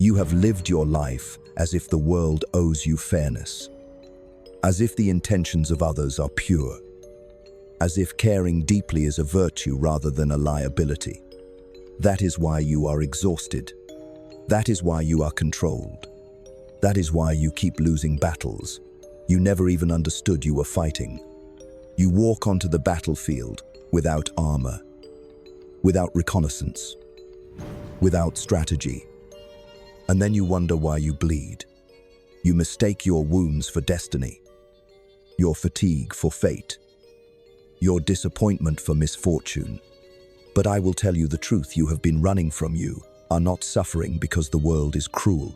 You have lived your life as if the world owes you fairness, as if the intentions of others are pure, as if caring deeply is a virtue rather than a liability. That is why you are exhausted. That is why you are controlled. That is why you keep losing battles you never even understood you were fighting. You walk onto the battlefield without armor, without reconnaissance, without strategy. And then you wonder why you bleed. You mistake your wounds for destiny, your fatigue for fate, your disappointment for misfortune. But I will tell you the truth: you have been running from. You are not suffering because the world is cruel.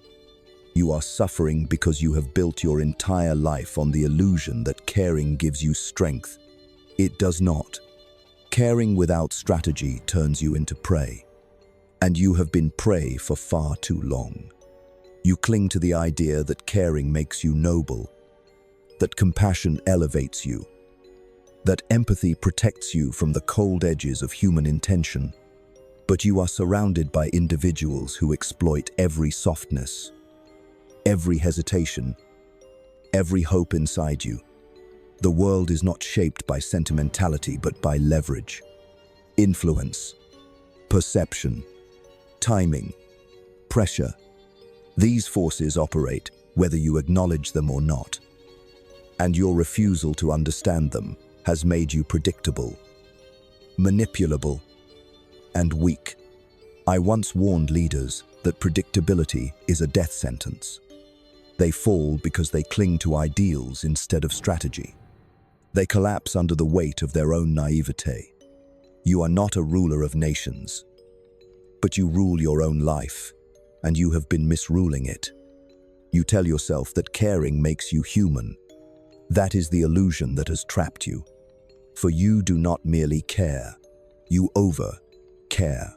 You are suffering because you have built your entire life on the illusion that caring gives you strength. It does not. Caring without strategy turns you into prey. And you have been prey for far too long. You cling to the idea that caring makes you noble, that compassion elevates you, that empathy protects you from the cold edges of human intention. But you are surrounded by individuals who exploit every softness, every hesitation, every hope inside you. The world is not shaped by sentimentality but by leverage, influence, perception, timing, pressure. These forces operate whether you acknowledge them or not. And your refusal to understand them has made you predictable, manipulable, and weak. I once warned leaders that predictability is a death sentence. They fall because they cling to ideals instead of strategy. They collapse under the weight of their own naivete. You are not a ruler of nations, but you rule your own life, and you have been misruling it. You tell yourself that caring makes you human. That is the illusion that has trapped you. For you do not merely care, you over-care.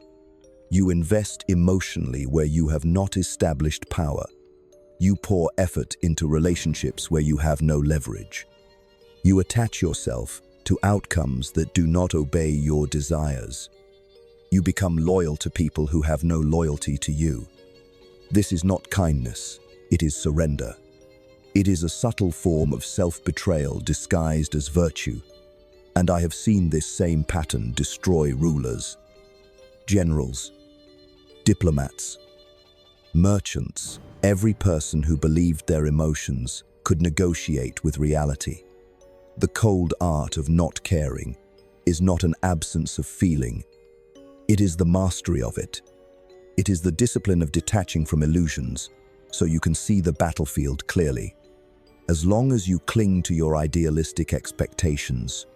You invest emotionally where you have not established power. You pour effort into relationships where you have no leverage. You attach yourself to outcomes that do not obey your desires. You become loyal to people who have no loyalty to you. This is not kindness, it is surrender. It is a subtle form of self-betrayal disguised as virtue. And I have seen this same pattern destroy rulers, generals, diplomats, merchants, every person who believed their emotions could negotiate with reality. The cold art of not caring is not an absence of feeling. It is the mastery of it. It is the discipline of detaching from illusions so you can see the battlefield clearly. As long as you cling to your idealistic expectations,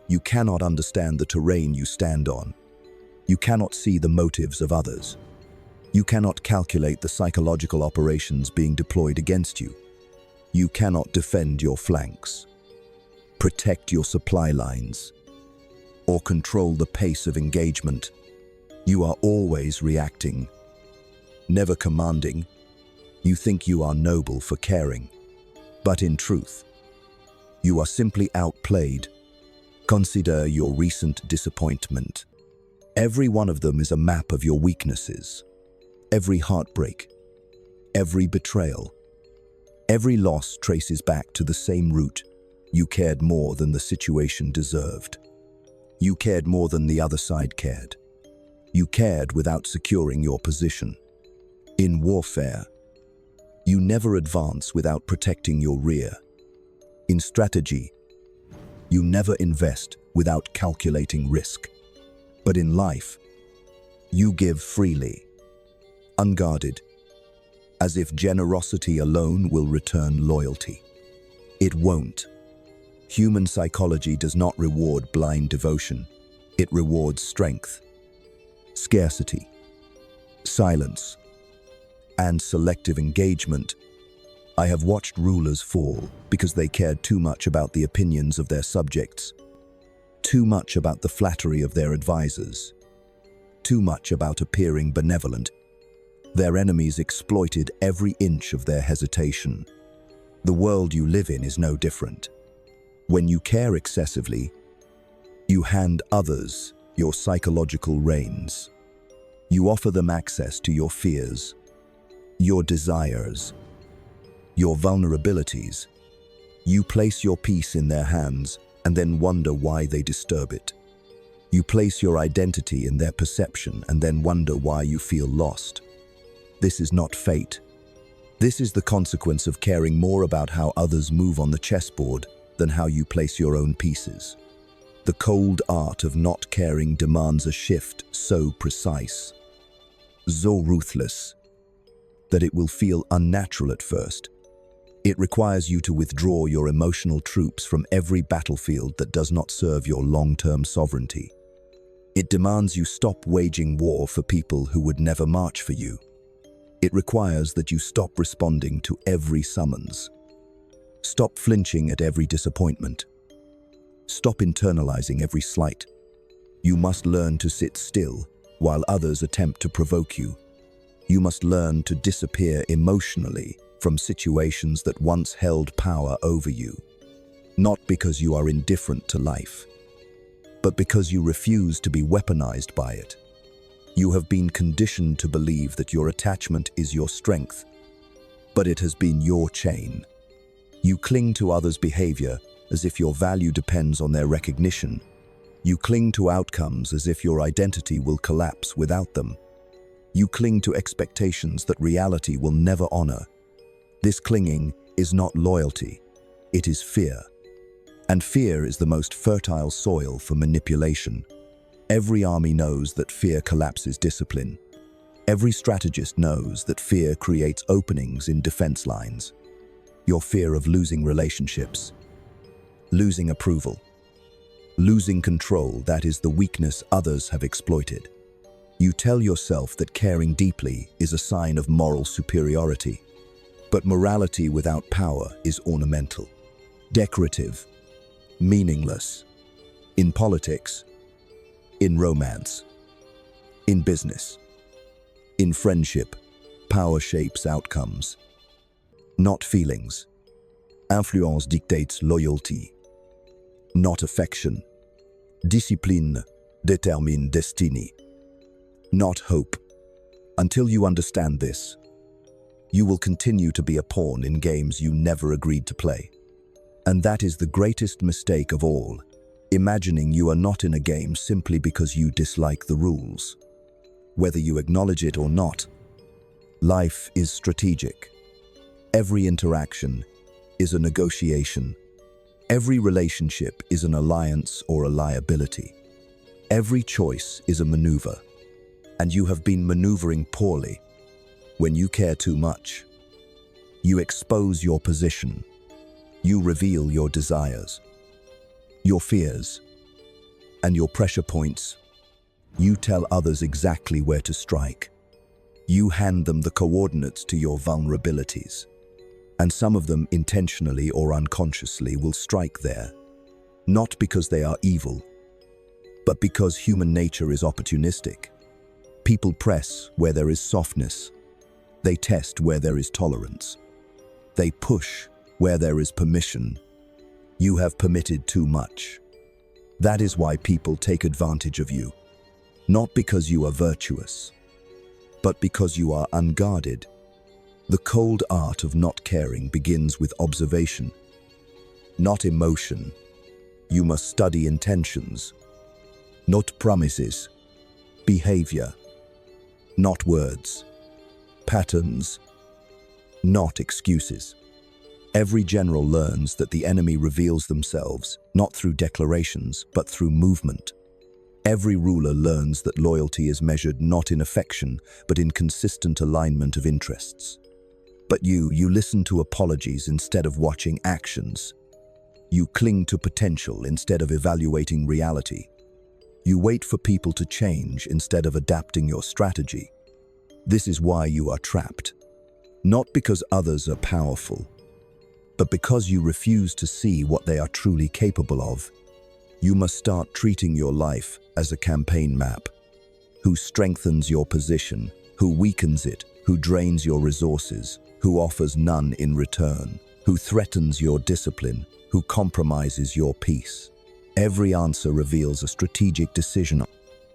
you cannot understand the terrain you stand on. You cannot see the motives of others. You cannot calculate the psychological operations being deployed against you. You cannot defend your flanks, protect your supply lines, or control the pace of engagement. You are always reacting, never commanding. You think you are noble for caring, but in truth, you are simply outplayed. Consider your recent disappointment. Every one of them is a map of your weaknesses. Every heartbreak, every betrayal, every loss traces back to the same root. You cared more than the situation deserved. You cared more than the other side cared. You cared without securing your position. In warfare, you never advance without protecting your rear. In strategy, you never invest without calculating risk. But in life, you give freely, unguarded, as if generosity alone will return loyalty. It won't. Human psychology does not reward blind devotion. It rewards strength, scarcity, silence, and selective engagement. I have watched rulers fall because they cared too much about the opinions of their subjects, too much about the flattery of their advisors, too much about appearing benevolent. Their enemies exploited every inch of their hesitation. The world you live in is no different. When you care excessively, you hand others your psychological reins. You offer them access to your fears, your desires, your vulnerabilities. You place your peace in their hands and then wonder why they disturb it. You place your identity in their perception and then wonder why you feel lost. This is not fate. This is the consequence of caring more about how others move on the chessboard than how you place your own pieces. The cold art of not caring demands a shift so precise, so ruthless, that it will feel unnatural at first. It requires you to withdraw your emotional troops from every battlefield that does not serve your long-term sovereignty. It demands you stop waging war for people who would never march for you. It requires that you stop responding to every summons. Stop flinching at every disappointment. Stop internalizing every slight. You must learn to sit still while others attempt to provoke you. You must learn to disappear emotionally from situations that once held power over you, not because you are indifferent to life, but because you refuse to be weaponized by it. You have been conditioned to believe that your attachment is your strength, but it has been your chain. You cling to others' behavior as if your value depends on their recognition. You cling to outcomes as if your identity will collapse without them. You cling to expectations that reality will never honor. This clinging is not loyalty, it is fear. And fear is the most fertile soil for manipulation. Every army knows that fear collapses discipline. Every strategist knows that fear creates openings in defense lines. Your fear of losing relationships, losing approval, losing control, that is the weakness others have exploited. You tell yourself that caring deeply is a sign of moral superiority. But morality without power is ornamental, decorative, meaningless. In politics, in romance, in business, in friendship, power shapes outcomes, not feelings. Influence dictates loyalty, not affection. Discipline determines destiny, not hope. Until you understand this, you will continue to be a pawn in games you never agreed to play. And that is the greatest mistake of all, imagining you are not in a game simply because you dislike the rules. Whether you acknowledge it or not, life is strategic. Every interaction is a negotiation. Every relationship is an alliance or a liability. Every choice is a maneuver, and you have been maneuvering poorly. When you care too much, you expose your position. You reveal your desires, your fears, and your pressure points. You tell others exactly where to strike. You hand them the coordinates to your vulnerabilities. And some of them, intentionally or unconsciously, will strike there. Not because they are evil, but because human nature is opportunistic. People press where there is softness. They test where there is tolerance. They push where there is permission. You have permitted too much. That is why people take advantage of you. Not because you are virtuous, but because you are unguarded. The cold art of not caring begins with observation, not emotion. You must study intentions, not promises, behavior, not words, patterns, not excuses. Every general learns that the enemy reveals themselves not through declarations, but through movement. Every ruler learns that loyalty is measured not in affection, but in consistent alignment of interests. But you listen to apologies instead of watching actions. You cling to potential instead of evaluating reality. You wait for people to change instead of adapting your strategy. This is why you are trapped. Not because others are powerful, but because you refuse to see what they are truly capable of. You must start treating your life as a campaign map. Who strengthens your position, who weakens it, who drains your resources, who offers none in return, who threatens your discipline, who compromises your peace. Every answer reveals a strategic decision.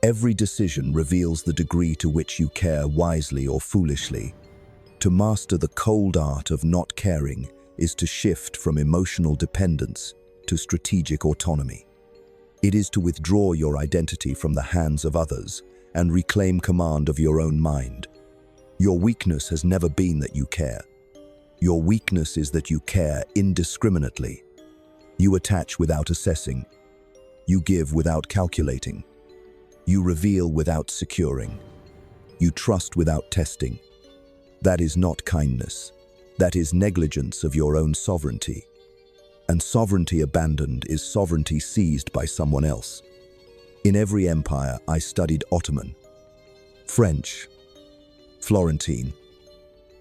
Every decision reveals the degree to which you care wisely or foolishly. To master the cold art of not caring is to shift from emotional dependence to strategic autonomy. It is to withdraw your identity from the hands of others and reclaim command of your own mind. Your weakness has never been that you care. Your weakness is that you care indiscriminately. You attach without assessing. You give without calculating. You reveal without securing. You trust without testing. That is not kindness. That is negligence of your own sovereignty. And sovereignty abandoned is sovereignty seized by someone else. In every empire, I studied Ottoman, French, Florentine,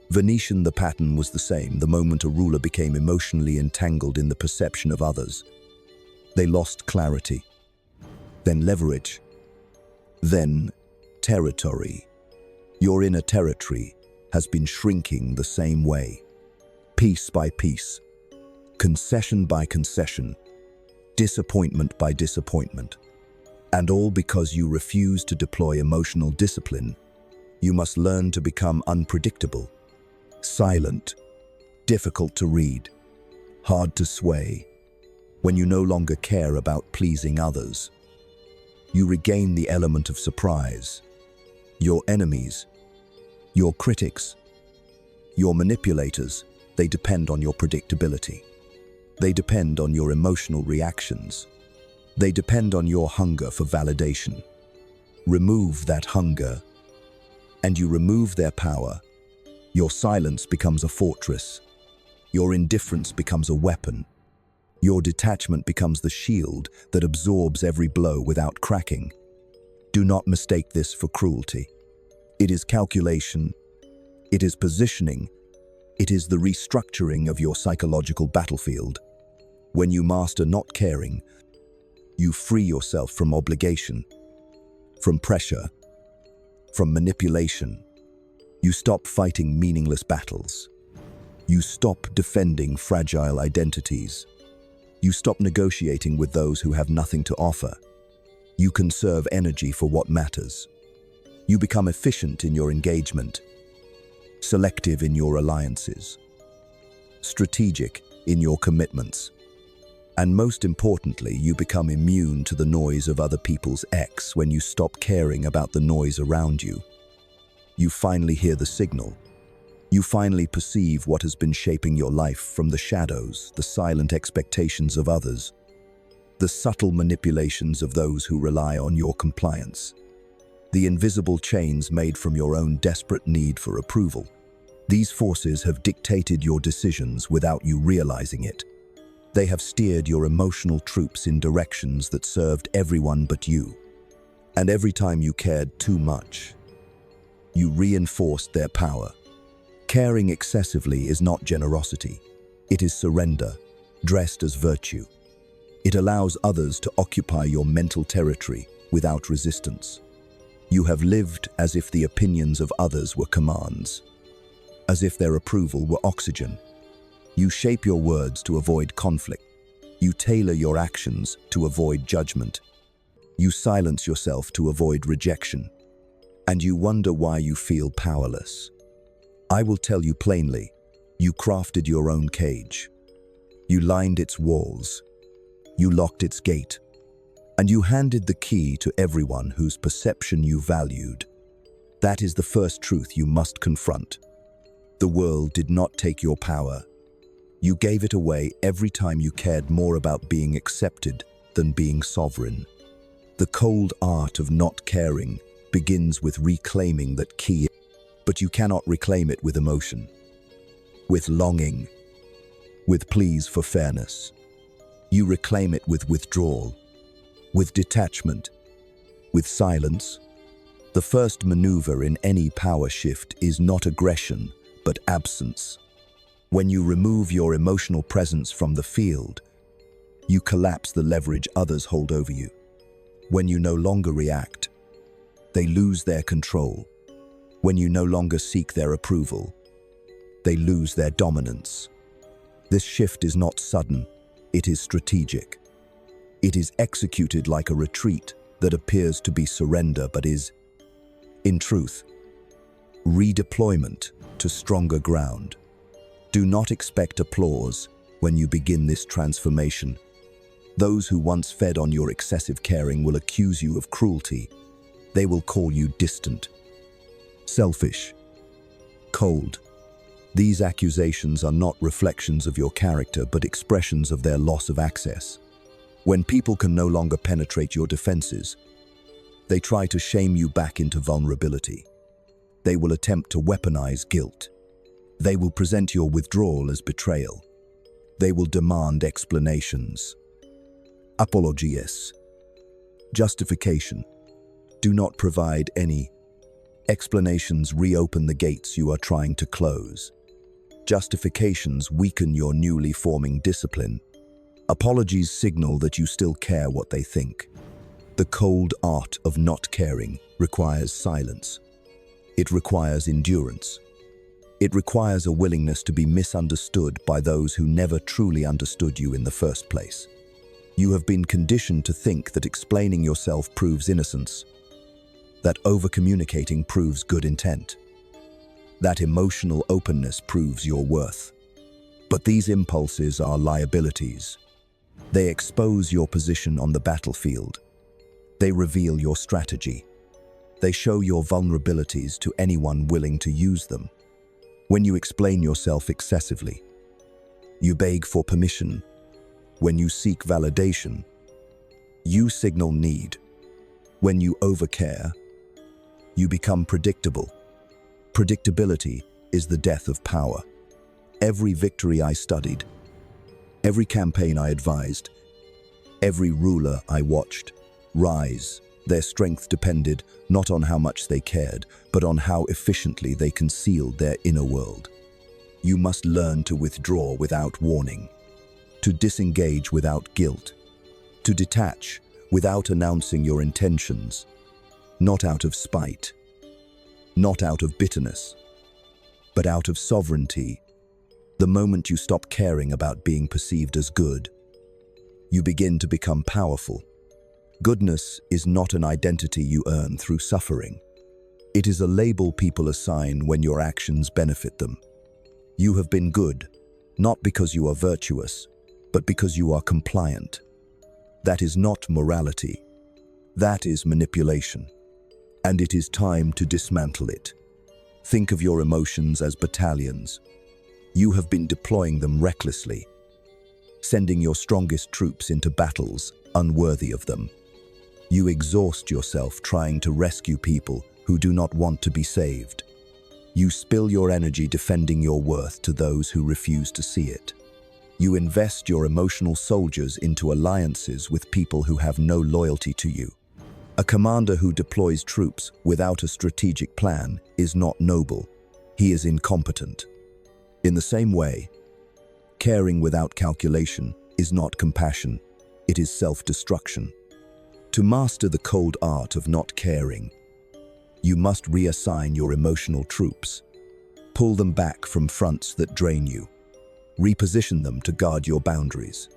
Venetian. The pattern was the same. The moment a ruler became emotionally entangled in the perception of others, they lost clarity, then leverage, then territory. Your inner territory has been shrinking the same way, piece by piece, concession by concession, disappointment by disappointment. And all because you refuse to deploy emotional discipline. You must learn to become unpredictable, silent, difficult to read, hard to sway. When you no longer care about pleasing others, you regain the element of surprise. Your enemies, your critics, your manipulators, they depend on your predictability. They depend on your emotional reactions. They depend on your hunger for validation. Remove that hunger, and you remove their power. Your silence becomes a fortress. Your indifference becomes a weapon. Your detachment becomes the shield that absorbs every blow without cracking. Do not mistake this for cruelty. It is calculation. It is positioning. It is the restructuring of your psychological battlefield. When you master not caring, you free yourself from obligation, from pressure, from manipulation. You stop fighting meaningless battles. You stop defending fragile identities. You stop negotiating with those who have nothing to offer. You conserve energy for what matters. You become efficient in your engagement, selective in your alliances, strategic in your commitments. And most importantly, you become immune to the noise of other people's X when you stop caring about the noise around you. You finally hear the signal. You finally perceive what has been shaping your life from the shadows, the silent expectations of others, the subtle manipulations of those who rely on your compliance, the invisible chains made from your own desperate need for approval. These forces have dictated your decisions without you realizing it. They have steered your emotional troops in directions that served everyone but you. And every time you cared too much, you reinforced their power. Caring excessively is not generosity. It is surrender, dressed as virtue. It allows others to occupy your mental territory without resistance. You have lived as if the opinions of others were commands, as if their approval were oxygen. You shape your words to avoid conflict. You tailor your actions to avoid judgment. You silence yourself to avoid rejection. And you wonder why you feel powerless. I will tell you plainly, you crafted your own cage. You lined its walls. You locked its gate. And you handed the key to everyone whose perception you valued. That is the first truth you must confront. The world did not take your power. You gave it away every time you cared more about being accepted than being sovereign. The cold art of not caring begins with reclaiming that key, but you cannot reclaim it with emotion, with longing, with pleas for fairness. You reclaim it with withdrawal, with detachment, with silence. The first maneuver in any power shift is not aggression, but absence. When you remove your emotional presence from the field, you collapse the leverage others hold over you. When you no longer react, they lose their control. When you no longer seek their approval, they lose their dominance. This shift is not sudden, it is strategic. It is executed like a retreat that appears to be surrender but is, in truth, redeployment. to stronger ground. Do not expect applause when you begin this transformation. Those who once fed on your excessive caring will accuse you of cruelty. They will call you distant, selfish, cold. These accusations are not reflections of your character, but expressions of their loss of access. When people can no longer penetrate your defenses, they try to shame you back into vulnerability. They will attempt to weaponize guilt. They will present your withdrawal as betrayal. They will demand explanations. Apologies. Justification. Do not provide any. Explanations reopen the gates you are trying to close. Justifications weaken your newly forming discipline. Apologies signal that you still care what they think. The cold art of not caring requires silence. It requires endurance. It requires a willingness to be misunderstood by those who never truly understood you in the first place. You have been conditioned to think that explaining yourself proves innocence, that over-communicating proves good intent, that emotional openness proves your worth. But these impulses are liabilities. They expose your position on the battlefield. They reveal your strategy. They show your vulnerabilities to anyone willing to use them. When you explain yourself excessively, you beg for permission. When you seek validation, you signal need. When you overcare, you become predictable. Predictability is the death of power. Every victory I studied, every campaign I advised, every ruler I watched rise, their strength depended not on how much they cared, but on how efficiently they concealed their inner world. You must learn to withdraw without warning, to disengage without guilt, to detach without announcing your intentions, not out of spite, not out of bitterness, but out of sovereignty. The moment you stop caring about being perceived as good, you begin to become powerful. Goodness is not an identity you earn through suffering. It is a label people assign when your actions benefit them. You have been good, not because you are virtuous, but because you are compliant. That is not morality. That is manipulation. And it is time to dismantle it. Think of your emotions as battalions. You have been deploying them recklessly, sending your strongest troops into battles unworthy of them. You exhaust yourself trying to rescue people who do not want to be saved. You spill your energy defending your worth to those who refuse to see it. You invest your emotional soldiers into alliances with people who have no loyalty to you. A commander who deploys troops without a strategic plan is not noble. He is incompetent. In the same way, caring without calculation is not compassion. It is self-destruction. To master the cold art of not caring, you must reassign your emotional troops. Pull them back from fronts that drain you. Reposition them to guard your boundaries.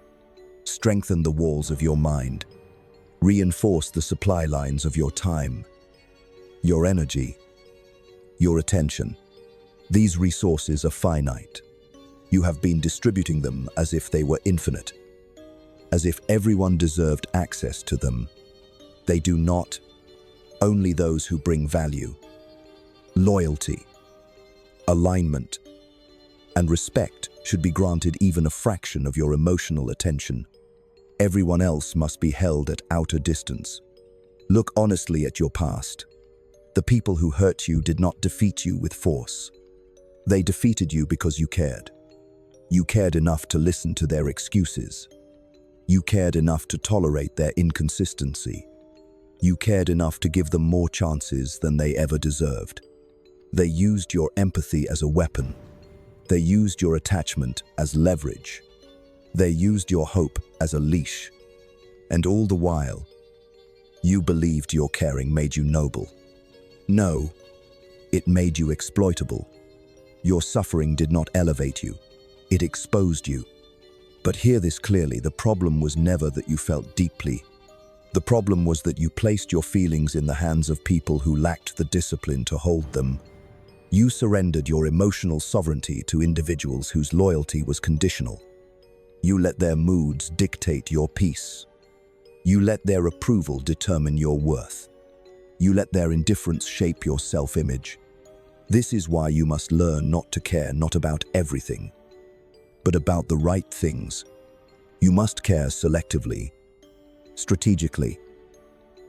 Strengthen the walls of your mind. Reinforce the supply lines of your time, your energy, your attention. These resources are finite. You have been distributing them as if they were infinite, as if everyone deserved access to them. They do not. Only those who bring value, loyalty, alignment, and respect should be granted even a fraction of your emotional attention. Everyone else must be held at outer distance. Look honestly at your past. The people who hurt you did not defeat you with force. They defeated you because you cared. You cared enough to listen to their excuses. You cared enough to tolerate their inconsistency. You cared enough to give them more chances than they ever deserved. They used your empathy as a weapon. They used your attachment as leverage. They used your hope as a leash. And all the while, you believed your caring made you noble. No, it made you exploitable. Your suffering did not elevate you. It exposed you. But hear this clearly, the problem was never that you felt deeply. The problem was that you placed your feelings in the hands of people who lacked the discipline to hold them. You surrendered your emotional sovereignty to individuals whose loyalty was conditional. You let their moods dictate your peace. You let their approval determine your worth. You let their indifference shape your self-image. This is why you must learn not to care not about everything, but about the right things. You must care selectively, strategically,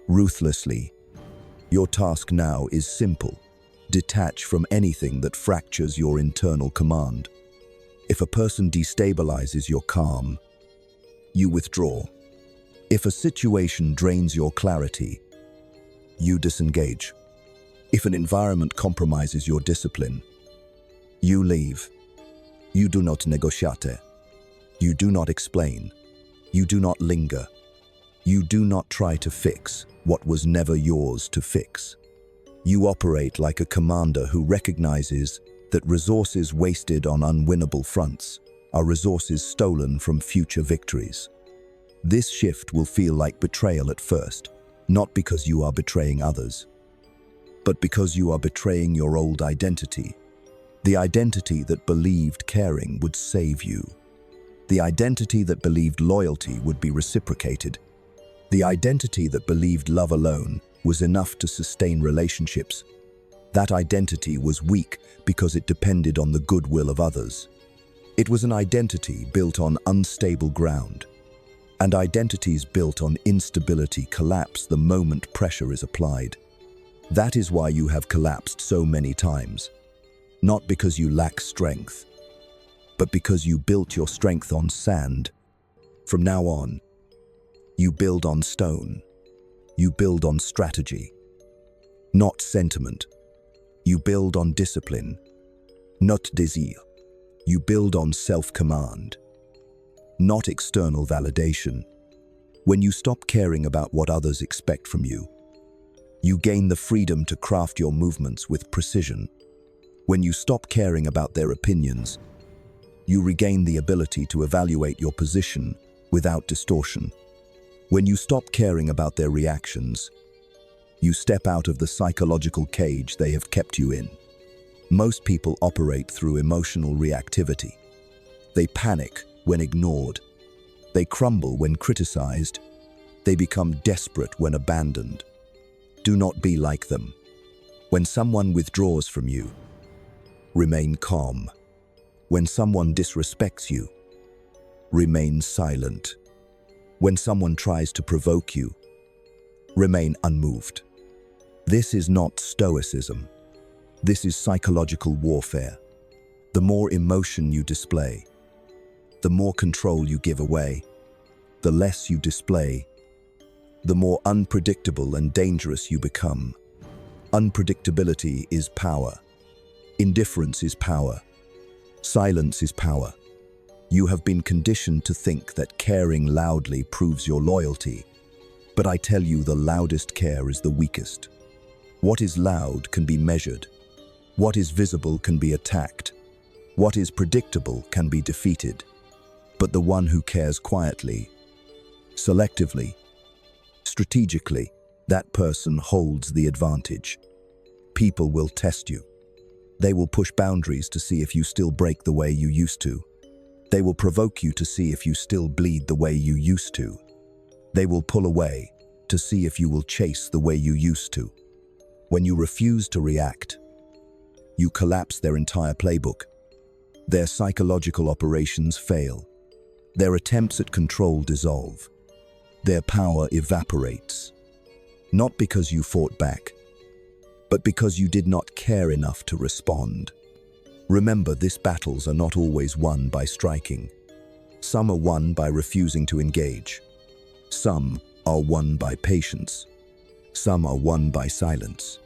ruthlessly. Your task now is simple. Detach from anything that fractures your internal command. If a person destabilizes your calm, you withdraw. If a situation drains your clarity, you disengage. If an environment compromises your discipline, you leave. You do not negotiate. You do not explain. You do not linger. You do not try to fix what was never yours to fix. You operate like a commander who recognizes that resources wasted on unwinnable fronts are resources stolen from future victories. This shift will feel like betrayal at first, not because you are betraying others, but because you are betraying your old identity, the identity that believed caring would save you, the identity that believed loyalty would be reciprocated, the identity that believed love alone was enough to sustain relationships. That identity was weak because it depended on the goodwill of others. It was an identity built on unstable ground, and identities built on instability collapse the moment pressure is applied. That is why you have collapsed so many times, not because you lack strength, but because you built your strength on sand. From now on, you build on stone. You build on strategy, not sentiment. You build on discipline, not désir. You build on self-command, not external validation. When you stop caring about what others expect from you, you gain the freedom to craft your movements with precision. When you stop caring about their opinions, you regain the ability to evaluate your position without distortion. When you stop caring about their reactions, you step out of the psychological cage they have kept you in. Most people operate through emotional reactivity. They panic when ignored. They crumble when criticized. They become desperate when abandoned. Do not be like them. When someone withdraws from you, remain calm. When someone disrespects you, remain silent. When someone tries to provoke you, remain unmoved. This is not stoicism. This is psychological warfare. The more emotion you display, the more control you give away. The less you display, the more unpredictable and dangerous you become. Unpredictability is power. Indifference is power. Silence is power. You have been conditioned to think that caring loudly proves your loyalty, but I tell you the loudest care is the weakest. What is loud can be measured. What is visible can be attacked. What is predictable can be defeated. But the one who cares quietly, selectively, strategically, that person holds the advantage. People will test you. They will push boundaries to see if you still break the way you used to. They will provoke you to see if you still bleed the way you used to. They will pull away to see if you will chase the way you used to. When you refuse to react, you collapse their entire playbook. Their psychological operations fail. Their attempts at control dissolve. Their power evaporates. Not because you fought back, but because you did not care enough to respond. Remember, these battles are not always won by striking. Some are won by refusing to engage. Some are won by patience. Some are won by silence.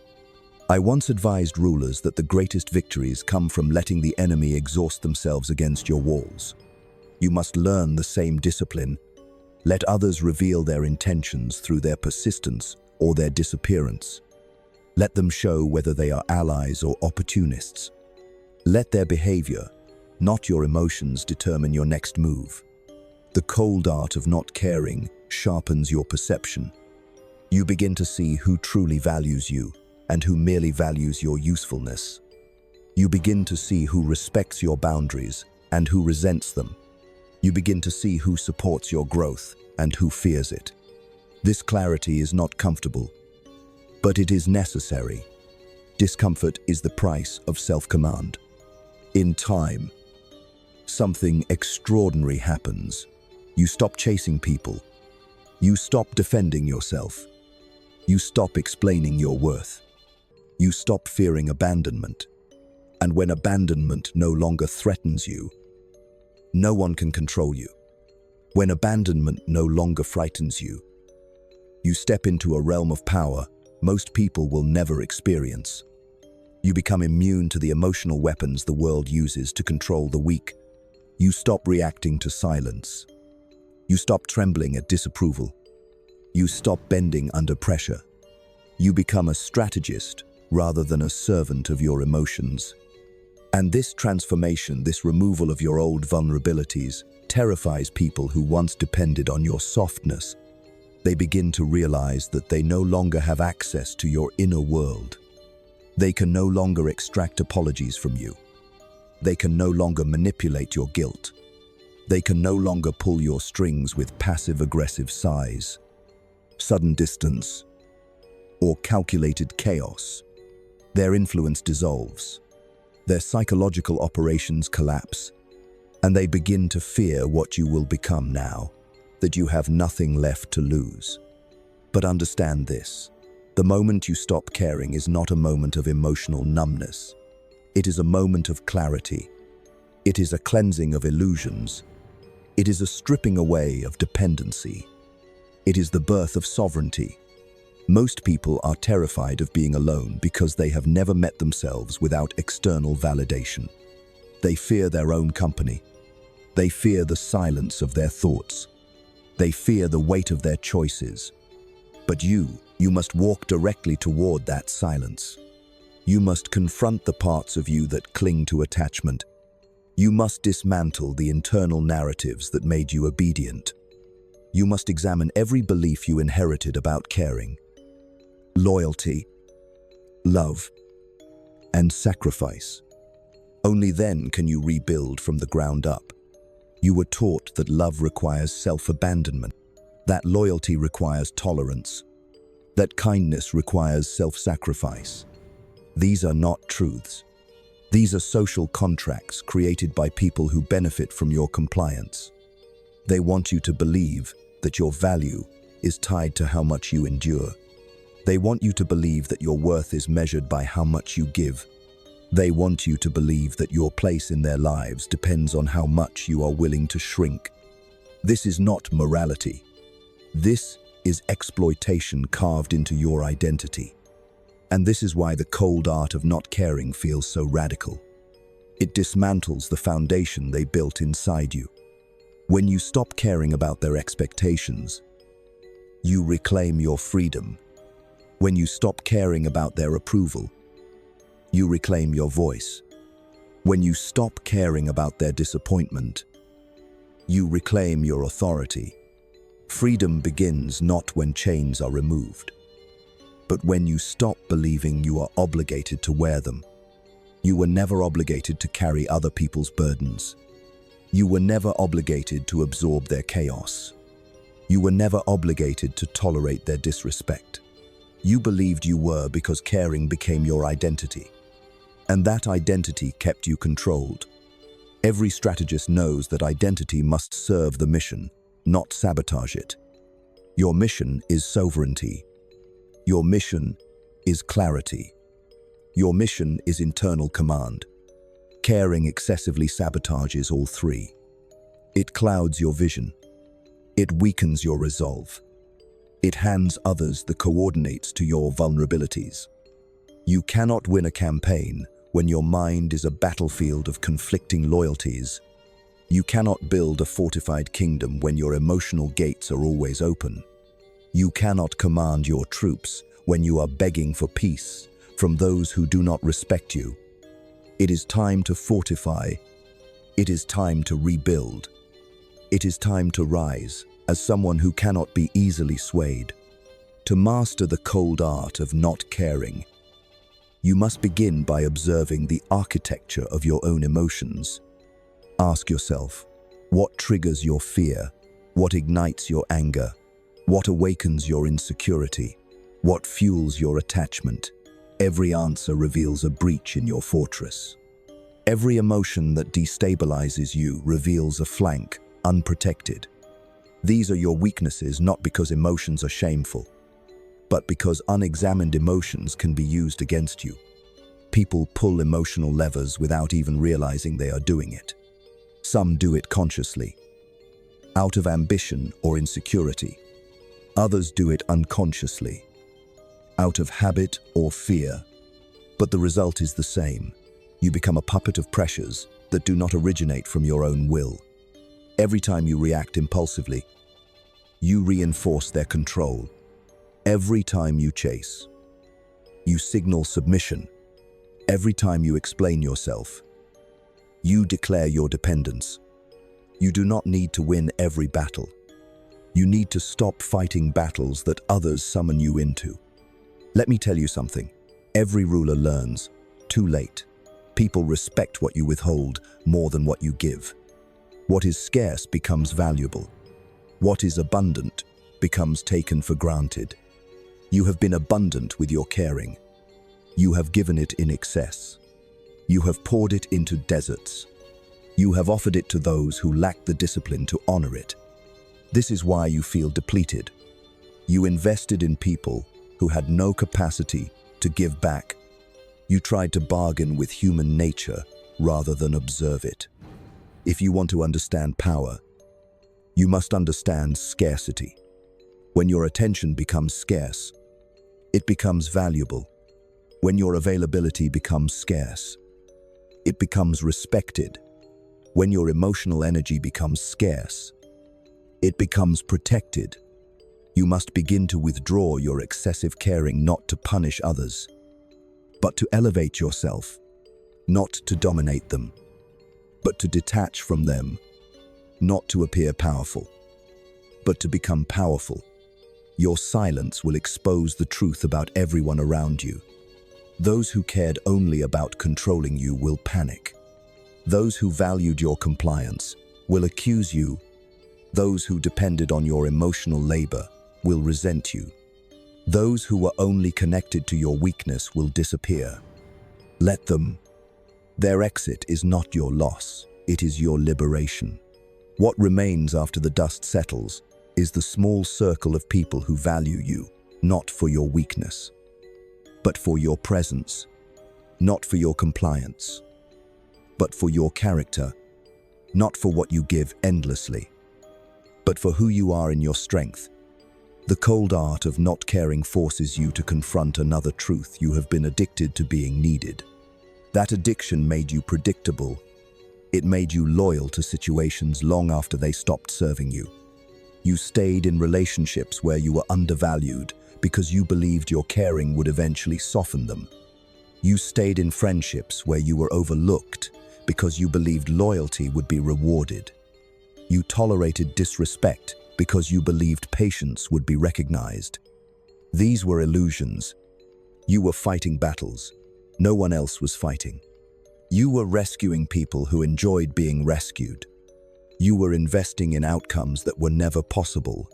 I once advised rulers that the greatest victories come from letting the enemy exhaust themselves against your walls. You must learn the same discipline. Let others reveal their intentions through their persistence or their disappearance. Let them show whether they are allies or opportunists. Let their behavior, not your emotions, determine your next move. The cold art of not caring sharpens your perception. You begin to see who truly values you and who merely values your usefulness. You begin to see who respects your boundaries and who resents them. You begin to see who supports your growth and who fears it. This clarity is not comfortable, but it is necessary. Discomfort is the price of self-command. In time, something extraordinary happens. You stop chasing people. You stop defending yourself. You stop explaining your worth. You stop fearing abandonment. And when abandonment no longer threatens you, no one can control you. When abandonment no longer frightens you, you step into a realm of power most people will never experience. You become immune to the emotional weapons the world uses to control the weak. You stop reacting to silence. You stop trembling at disapproval. You stop bending under pressure. You become a strategist rather than a servant of your emotions. And this transformation, this removal of your old vulnerabilities, terrifies people who once depended on your softness. They begin to realize that they no longer have access to your inner world. They can no longer extract apologies from you. They can no longer manipulate your guilt. They can no longer pull your strings with passive-aggressive sighs, sudden distance, or calculated chaos. Their influence dissolves. Their psychological operations collapse, and they begin to fear what you will become now that you have nothing left to lose. But understand this: the moment you stop caring is not a moment of emotional numbness. It is a moment of clarity. It is a cleansing of illusions. It is a stripping away of dependency. It is the birth of sovereignty. Most people are terrified of being alone because they have never met themselves without external validation. They fear their own company. They fear the silence of their thoughts. They fear the weight of their choices. But you must walk directly toward that silence. You must confront the parts of you that cling to attachment. You must dismantle the internal narratives that made you obedient. You must examine every belief you inherited about caring, loyalty, love, and sacrifice. Only then can you rebuild from the ground up. You were taught that love requires self-abandonment, that loyalty requires tolerance, that kindness requires self-sacrifice. These are not truths. These are social contracts created by people who benefit from your compliance. They want you to believe that your value is tied to how much you endure. They want you to believe that your worth is measured by how much you give. They want you to believe that your place in their lives depends on how much you are willing to shrink. This is not morality. This is exploitation carved into your identity. And this is why the cold art of not caring feels so radical. It dismantles the foundation they built inside you. When you stop caring about their expectations, you reclaim your freedom. When you stop caring about their approval, you reclaim your voice. When you stop caring about their disappointment, you reclaim your authority. Freedom begins not when chains are removed, but when you stop believing you are obligated to wear them. You were never obligated to carry other people's burdens. You were never obligated to absorb their chaos. You were never obligated to tolerate their disrespect. You believed you were because caring became your identity. And that identity kept you controlled. Every strategist knows that identity must serve the mission, not sabotage it. Your mission is sovereignty. Your mission is clarity. Your mission is internal command. Caring excessively sabotages all three. It clouds your vision. It weakens your resolve. It hands others the coordinates to your vulnerabilities. You cannot win a campaign when your mind is a battlefield of conflicting loyalties. You cannot build a fortified kingdom when your emotional gates are always open. You cannot command your troops when you are begging for peace from those who do not respect you. It is time to fortify. It is time to rebuild. It is time to rise as someone who cannot be easily swayed. To master the cold art of not caring, You must begin by observing the architecture of your own emotions. Ask yourself, what triggers your fear? What ignites your anger? What awakens your insecurity? What fuels your attachment? Every answer reveals a breach in your fortress. Every emotion that destabilizes you reveals a flank, unprotected. These are your weaknesses not because emotions are shameful, but because unexamined emotions can be used against you. People pull emotional levers without even realizing they are doing it. Some do it consciously, out of ambition or insecurity. Others do it unconsciously, out of habit or fear. But the result is the same. You become a puppet of pressures that do not originate from your own will. Every time you react impulsively, you reinforce their control. Every time you chase, you signal submission. Every time you explain yourself, you declare your dependence. You do not need to win every battle. You need to stop fighting battles that others summon you into. Let me tell you something. Every ruler learns, too late. People respect what you withhold more than what you give. What is scarce becomes valuable. What is abundant becomes taken for granted. You have been abundant with your caring. You have given it in excess. You have poured it into deserts. You have offered it to those who lack the discipline to honor it. This is why you feel depleted. You invested in people who had no capacity to give back. You tried to bargain with human nature rather than observe it. If you want to understand power, you must understand scarcity. When your attention becomes scarce, it becomes valuable. When your availability becomes scarce, it becomes respected. When your emotional energy becomes scarce, it becomes protected. You must begin to withdraw your excessive caring not to punish others, but to elevate yourself, not to dominate them, but to detach from them, not to appear powerful, but to become powerful. Your silence will expose the truth about everyone around you. Those who cared only about controlling you will panic. Those who valued your compliance will accuse you. Those who depended on your emotional labor will resent you. Those who were only connected to your weakness will disappear. Let them. Their exit is not your loss, it is your liberation. What remains after the dust settles is the small circle of people who value you, not for your weakness, but for your presence, not for your compliance, but for your character, not for what you give endlessly, but for who you are in your strength. The cold art of not caring forces you to confront another truth: you have been addicted to being needed. That addiction made you predictable. It made you loyal to situations long after they stopped serving you. You stayed in relationships where you were undervalued because you believed your caring would eventually soften them. You stayed in friendships where you were overlooked because you believed loyalty would be rewarded. You tolerated disrespect because you believed patience would be recognized. These were illusions. You were fighting battles no one else was fighting. You were rescuing people who enjoyed being rescued. You were investing in outcomes that were never possible.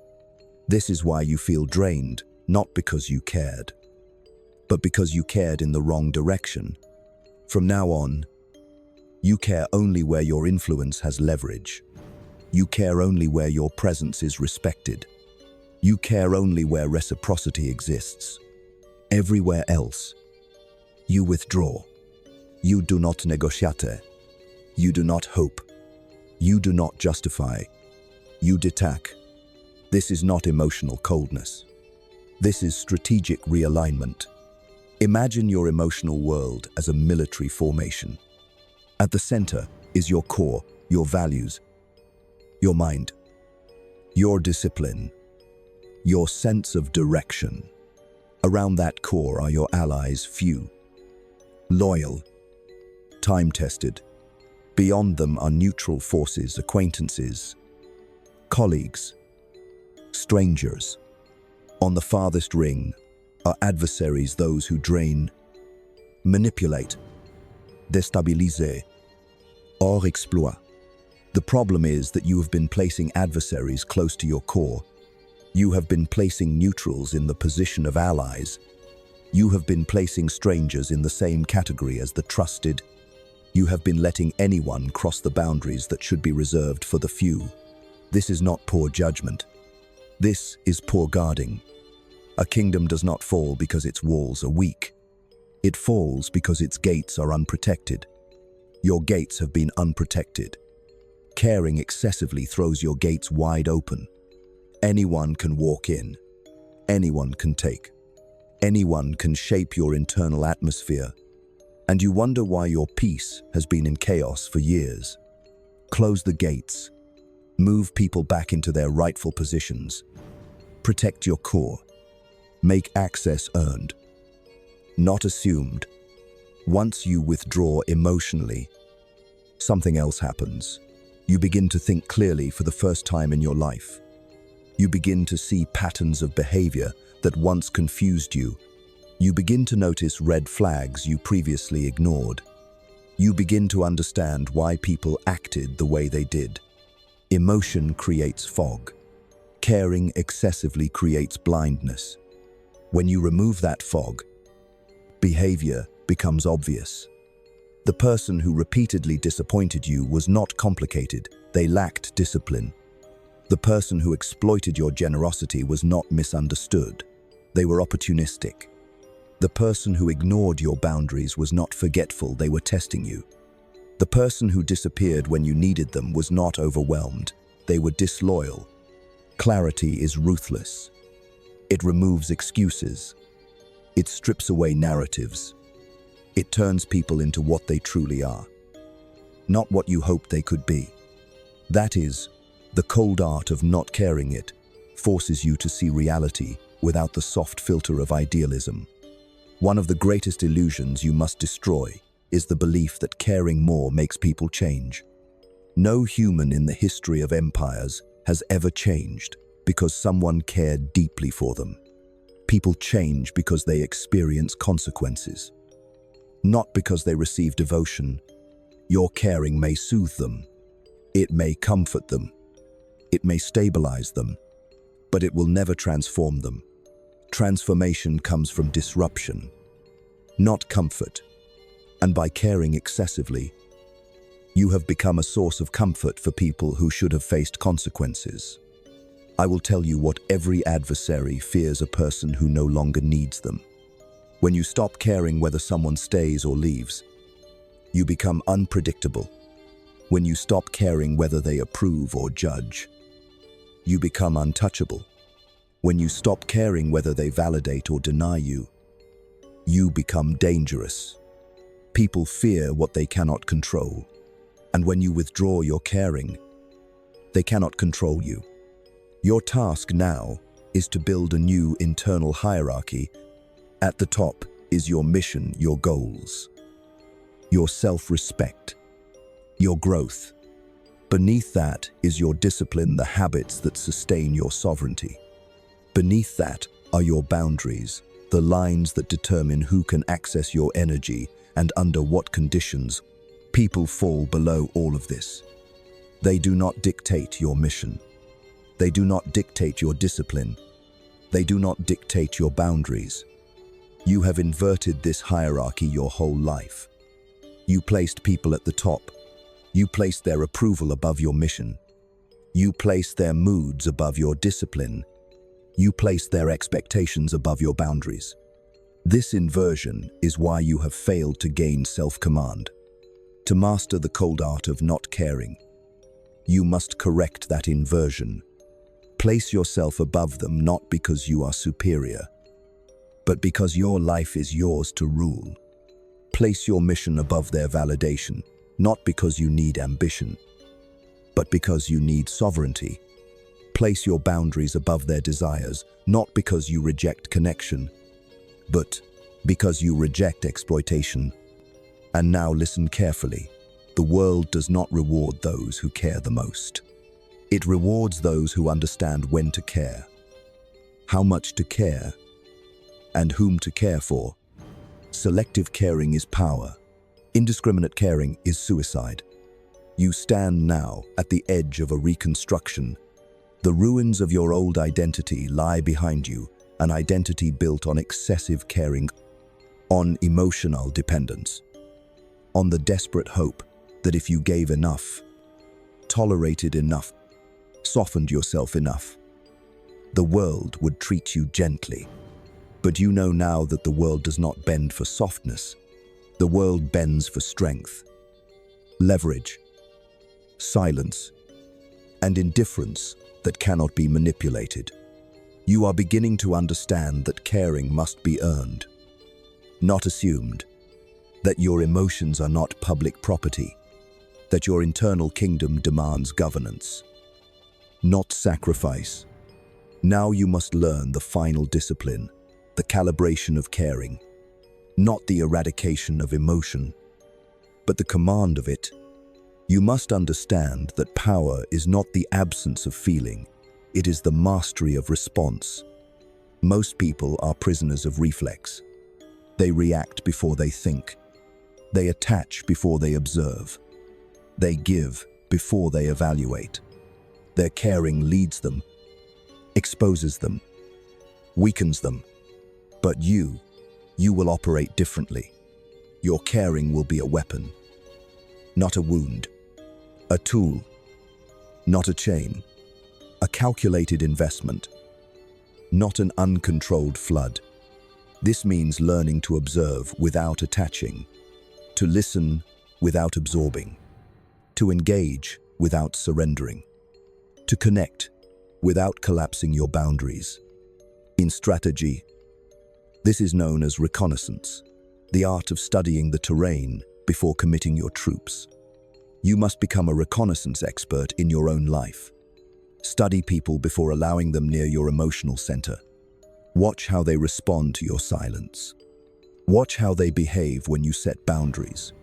This is why you feel drained, not because you cared, but because you cared in the wrong direction. From now on, you care only where your influence has leverage. You care only where your presence is respected. You care only where reciprocity exists. Everywhere else, you withdraw. You do not negotiate. You do not hope. You do not justify. You detach. This is not emotional coldness. This is strategic realignment. Imagine your emotional world as a military formation. At the center is your core, your values, your mind, your discipline, your sense of direction. Around that core are your allies, few, loyal, time-tested. Beyond them are neutral forces, acquaintances, colleagues, strangers. On the farthest ring are adversaries, those who drain, manipulate, déstabiliser, or exploit. The problem is that you have been placing adversaries close to your core. You have been placing neutrals in the position of allies. You have been placing strangers in the same category as the trusted. You have been letting anyone cross the boundaries that should be reserved for the few. This is not poor judgment. This is poor guarding. A kingdom does not fall because its walls are weak. It falls because its gates are unprotected. Your gates have been unprotected. Caring excessively throws your gates wide open. Anyone can walk in. Anyone can take. Anyone can shape your internal atmosphere. And you wonder why your peace has been in chaos for years. Close the gates. Move people back into their rightful positions. Protect your core. Make access earned, not assumed. Once you withdraw emotionally, something else happens. You begin to think clearly for the first time in your life. You begin to see patterns of behavior that once confused you. You begin to notice red flags you previously ignored. You begin to understand why people acted the way they did. Emotion creates fog. Caring excessively creates blindness. When you remove that fog, behavior becomes obvious. The person who repeatedly disappointed you was not complicated, they lacked discipline. The person who exploited your generosity was not misunderstood, they were opportunistic. The person who ignored your boundaries was not forgetful, they were testing you. The person who disappeared when you needed them was not overwhelmed, they were disloyal. Clarity is ruthless. It removes excuses. It strips away narratives. It turns people into what they truly are, not what you hoped they could be. That is, the cold art of not caring. It forces you to see reality without the soft filter of idealism. One of the greatest illusions you must destroy is the belief that caring more makes people change. No human in the history of empires has ever changed because someone cared deeply for them. People change because they experience consequences, not because they receive devotion. Your caring may soothe them. It may comfort them. It may stabilize them, but it will never transform them. Transformation comes from disruption, not comfort. And by caring excessively, you have become a source of comfort for people who should have faced consequences. I will tell you what every adversary fears: a person who no longer needs them. When you stop caring whether someone stays or leaves, you become unpredictable. When you stop caring whether they approve or judge, you become untouchable. When you stop caring whether they validate or deny you, you become dangerous. People fear what they cannot control. And when you withdraw your caring, they cannot control you. Your task now is to build a new internal hierarchy. At the top is your mission, your goals, your self-respect, your growth. Beneath that is your discipline, the habits that sustain your sovereignty. Beneath that are your boundaries, the lines that determine who can access your energy and under what conditions. People fall below all of this. They do not dictate your mission. They do not dictate your discipline. They do not dictate your boundaries. You have inverted this hierarchy your whole life. You placed people at the top. You placed their approval above your mission. You placed their moods above your discipline. You placed their expectations above your boundaries. This inversion is why you have failed to gain self-command. To master the cold art of not caring, you must correct that inversion. Place yourself above them not because you are superior, but because your life is yours to rule. Place your mission above their validation, not because you need ambition, but because you need sovereignty. Place your boundaries above their desires, not because you reject connection, but because you reject exploitation. And now listen carefully. The world does not reward those who care the most. It rewards those who understand when to care, how much to care, and whom to care for. Selective caring is power. Indiscriminate caring is suicide. You stand now at the edge of a reconstruction. The ruins of your old identity lie behind you, an identity built on excessive caring, on emotional dependence, on the desperate hope that if you gave enough, tolerated enough, softened yourself enough, the world would treat you gently. But you know now that the world does not bend for softness. The world bends for strength, leverage, silence, and indifference that cannot be manipulated. You are beginning to understand that caring must be earned, not assumed, that your emotions are not public property, that your internal kingdom demands governance, not sacrifice. Now you must learn the final discipline, the calibration of caring, not the eradication of emotion, but the command of it. You must understand that power is not the absence of feeling, it is the mastery of response. Most people are prisoners of reflex. They react before they think. They attach before they observe. They give before they evaluate. Their caring leads them, exposes them, weakens them. But you will operate differently. Your caring will be a weapon, not a wound, a tool, not a chain, a calculated investment, not an uncontrolled flood. This means learning to observe without attaching, to listen without absorbing, to engage without surrendering, to connect without collapsing your boundaries. In strategy, this is known as reconnaissance, the art of studying the terrain before committing your troops. You must become a reconnaissance expert in your own life. Study people before allowing them near your emotional center. Watch how they respond to your silence. Watch how they behave when you set boundaries.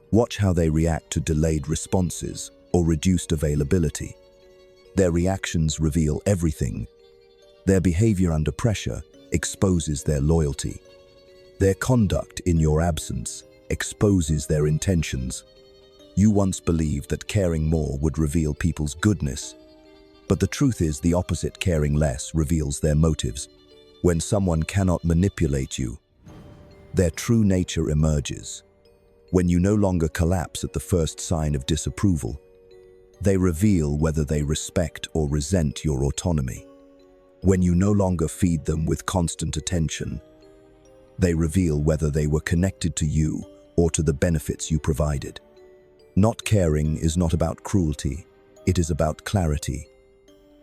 Watch how they react to delayed responses or reduced availability. Their reactions reveal everything. Their behavior under pressure exposes their loyalty. Their conduct in your absence exposes their intentions. You once believed that caring more would reveal people's goodness, but the truth is the opposite. Caring less reveals their motives. When someone cannot manipulate you, their true nature emerges. When you no longer collapse at the first sign of disapproval, they reveal whether they respect or resent your autonomy. When you no longer feed them with constant attention, they reveal whether they were connected to you or to the benefits you provided. Not caring is not about cruelty, it is about clarity.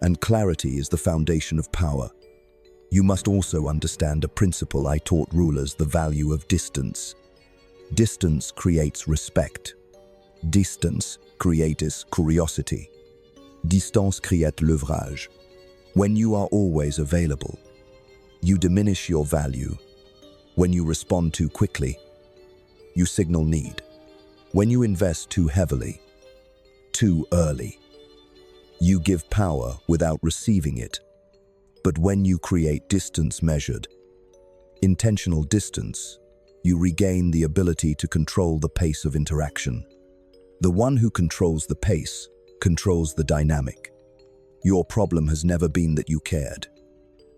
And clarity is the foundation of power. You must also understand a principle I taught rulers: the value of distance. Distance creates respect. Distance creates curiosity. Distance crée l'ouvrage. When you are always available, you diminish your value. When you respond too quickly, you signal need. When you invest too heavily, too early, you give power without receiving it. But when you create distance measured, intentional distance, you regain the ability to control the pace of interaction. The one who controls the pace controls the dynamic. Your problem has never been that you cared.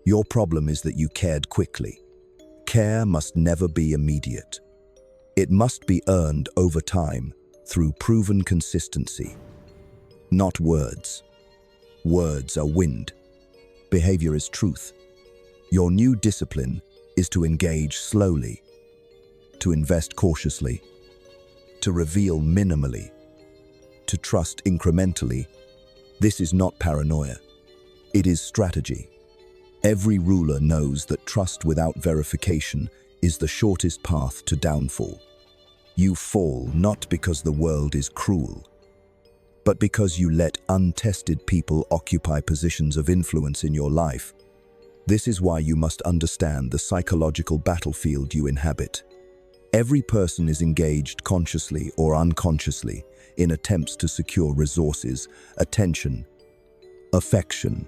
Your problem is that you cared quickly. Care must never be immediate. It must be earned over time through proven consistency. Not words. Words are wind. Behavior is truth. Your new discipline is to engage slowly, to invest cautiously, to reveal minimally, to trust incrementally. This is not paranoia. It is strategy. Every ruler knows that trust without verification is the shortest path to downfall. You fall not because the world is cruel, but because you let untested people occupy positions of influence in your life. This is why you must understand the psychological battlefield you inhabit. Every person is engaged consciously or unconsciously in attempts to secure resources, attention, affection,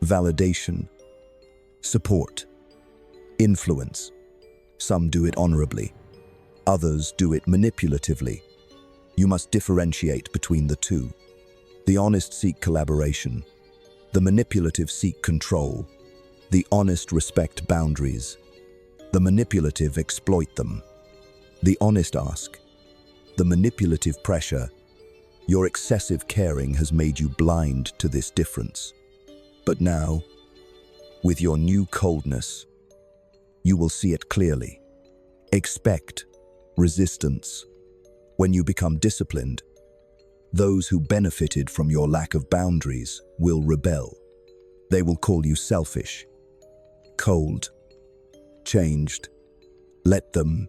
validation, support, influence. Some do it honorably. Others do it manipulatively. You must differentiate between the two. The honest seek collaboration. The manipulative seek control. The honest respect boundaries. The manipulative exploit them. The honest ask. The manipulative pressure. Your excessive caring has made you blind to this difference. But now, with your new coldness, you will see it clearly. Expect resistance. When you become disciplined, those who benefited from your lack of boundaries will rebel. They will call you selfish, cold, changed. Let them.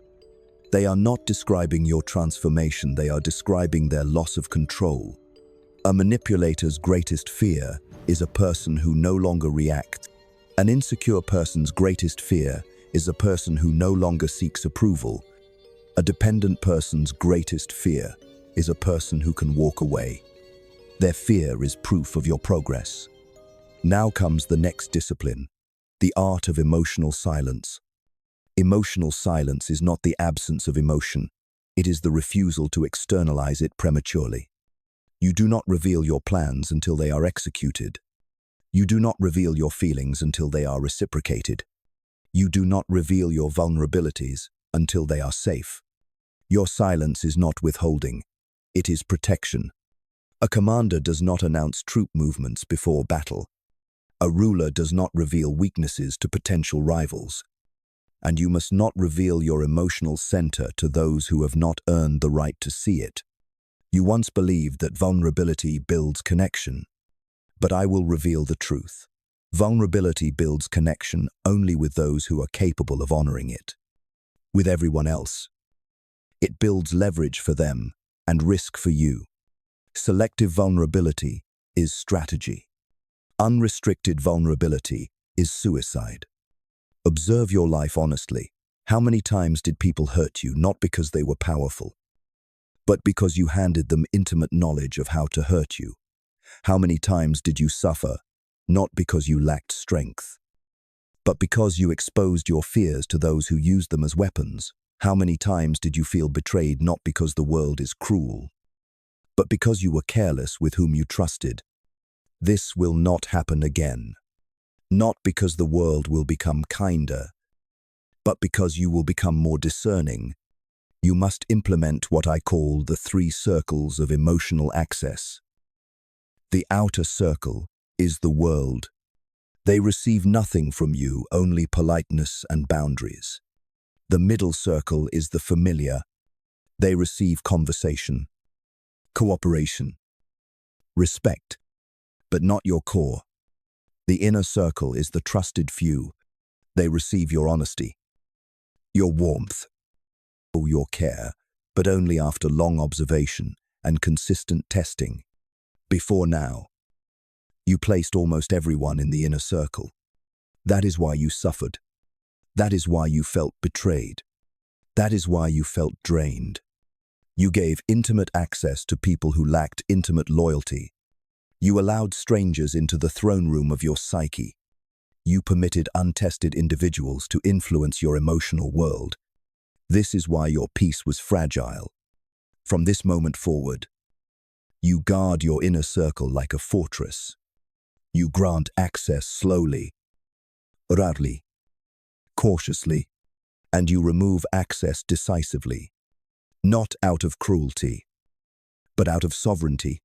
They are not describing your transformation, they are describing their loss of control. A manipulator's greatest fear is a person who no longer reacts. An insecure person's greatest fear is a person who no longer seeks approval. A dependent person's greatest fear is a person who can walk away. Their fear is proof of your progress. Now comes the next discipline, the art of emotional silence. Emotional silence is not the absence of emotion. It is the refusal to externalize it prematurely. You do not reveal your plans until they are executed. You do not reveal your feelings until they are reciprocated. You do not reveal your vulnerabilities until they are safe. Your silence is not withholding. It is protection. A commander does not announce troop movements before battle. A ruler does not reveal weaknesses to potential rivals. And you must not reveal your emotional center to those who have not earned the right to see it. You once believed that vulnerability builds connection, but I will reveal the truth. Vulnerability builds connection only with those who are capable of honoring it. With everyone else, it builds leverage for them and risk for you. Selective vulnerability is strategy. Unrestricted vulnerability is suicide. Observe your life honestly. How many times did people hurt you not because they were powerful, but because you handed them intimate knowledge of how to hurt you? How many times did you suffer not because you lacked strength, but because you exposed your fears to those who used them as weapons? How many times did you feel betrayed not because the world is cruel, but because you were careless with whom you trusted? This will not happen again. Not because the world will become kinder, but because you will become more discerning. You must implement what I call the 3 circles of emotional access. The outer circle is the world. They receive nothing from you, only politeness and boundaries. The middle circle is the familiar. They receive conversation, cooperation, respect, but not your core. The inner circle is the trusted few. They receive your honesty, your warmth, your care, but only after long observation and consistent testing. Before now, you placed almost everyone in the inner circle. That is why you suffered. That is why you felt betrayed. That is why you felt drained. You gave intimate access to people who lacked intimate loyalty. You allowed strangers into the throne room of your psyche. You permitted untested individuals to influence your emotional world. This is why your peace was fragile. From this moment forward, you guard your inner circle like a fortress. You grant access slowly, rarely, cautiously, and you remove access decisively, not out of cruelty, but out of sovereignty.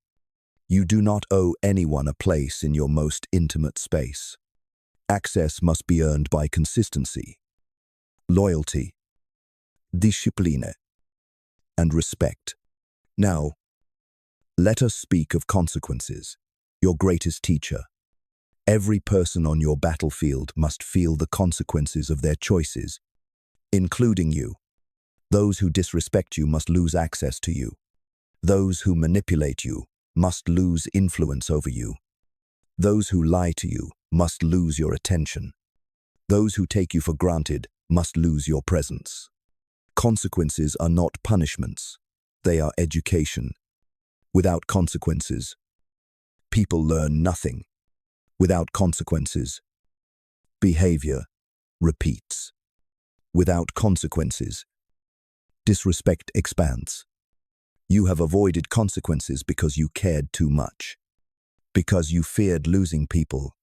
You do not owe anyone a place in your most intimate space. Access must be earned by consistency, loyalty, discipline, and respect. Now, let us speak of consequences, your greatest teacher. Every person on your battlefield must feel the consequences of their choices, including you. Those who disrespect you must lose access to you. Those who manipulate you must lose influence over you. Those who lie to you must lose your attention. Those who take you for granted must lose your presence. Consequences are not punishments. They are education. Without consequences, people learn nothing. Without consequences, behavior repeats. without consequences. Disrespect expands. You have avoided consequences because you cared too much, because you feared losing people,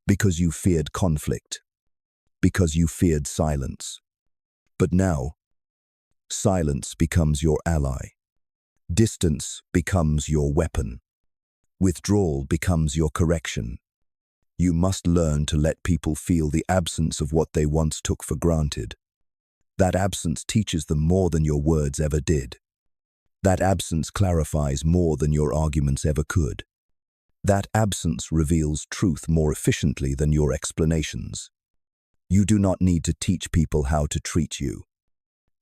because you feared conflict, because you feared silence. But now, silence becomes your ally. Distance becomes your weapon. Withdrawal becomes your correction. You must learn to let people feel the absence of what they once took for granted. That absence teaches them more than your words ever did. That absence clarifies more than your arguments ever could. That absence reveals truth more efficiently than your explanations. You do not need to teach people how to treat you.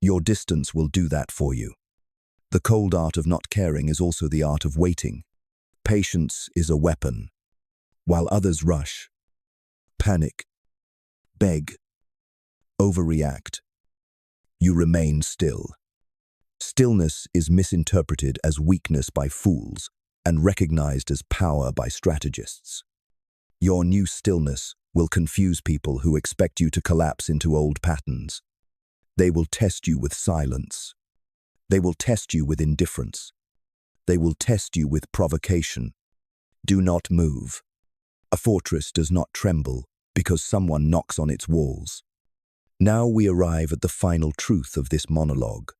Your distance will do that for you. The cold art of not caring is also the art of waiting. Patience is a weapon. While others rush, panic, beg, overreact, you remain still. Stillness is misinterpreted as weakness by fools and recognized as power by strategists. Your new stillness will confuse people who expect you to collapse into old patterns. They will test you with silence. They will test you with indifference. They will test you with provocation. Do not move. A fortress does not tremble because someone knocks on its walls. Now we arrive at the final truth of this monologue.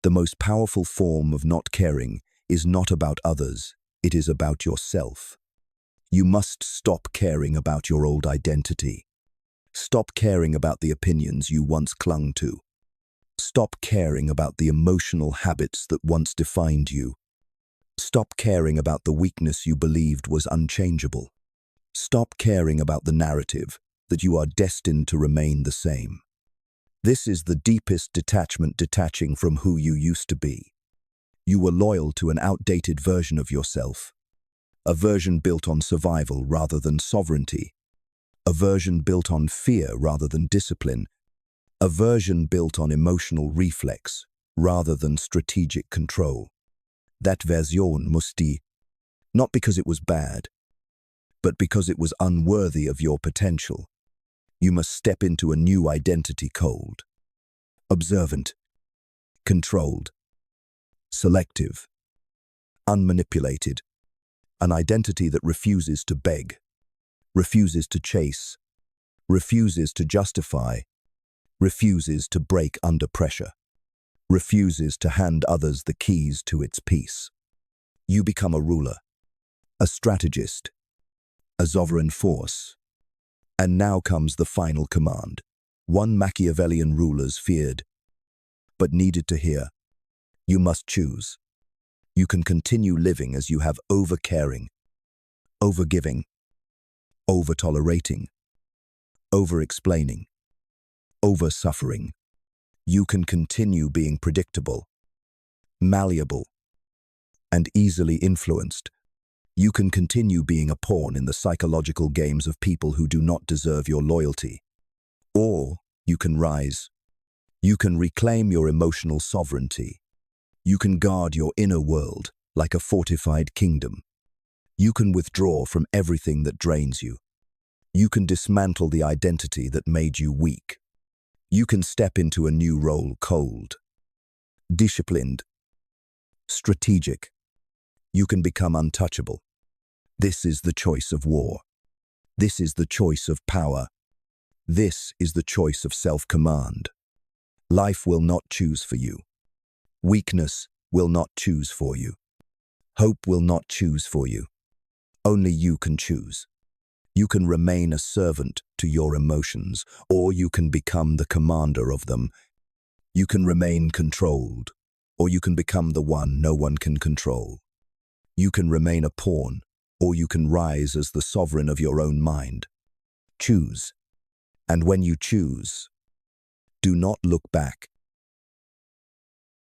The most powerful form of not caring is not about others, it is about yourself. You must stop caring about your old identity. Stop caring about the opinions you once clung to. Stop caring about the emotional habits that once defined you. Stop caring about the weakness you believed was unchangeable. Stop caring about the narrative that you are destined to remain the same. This is the deepest detachment, detaching from who you used to be. You were loyal to an outdated version of yourself, a version built on survival rather than sovereignty, a version built on fear rather than discipline, a version built on emotional reflex rather than strategic control. That version musste, not because it was bad, but because it was unworthy of your potential. You must step into a new identity cold, observant, controlled, selective, unmanipulated, an identity that refuses to beg, refuses to chase, refuses to justify, refuses to break under pressure, refuses to hand others the keys to its peace. You become a ruler, a strategist, a sovereign force. And now comes the final command, one Machiavellian rulers feared, but needed to hear. You must choose. You can continue living as you have, over-caring, over-giving, over-tolerating, over-explaining, over-suffering. You can continue being predictable, malleable, and easily influenced. You can continue being a pawn in the psychological games of people who do not deserve your loyalty. Or you can rise. You can reclaim your emotional sovereignty. You can guard your inner world like a fortified kingdom. You can withdraw from everything that drains you. You can dismantle the identity that made you weak. You can step into a new role cold, disciplined, strategic. You can become untouchable. This is the choice of war. This is the choice of power. This is the choice of self-command. Life will not choose for you. Weakness will not choose for you. Hope will not choose for you. Only you can choose. You can remain a servant to your emotions, or you can become the commander of them. You can remain controlled, or you can become the one no one can control. You can remain a pawn, or you can rise as the sovereign of your own mind. Choose. And when you choose, do not look back.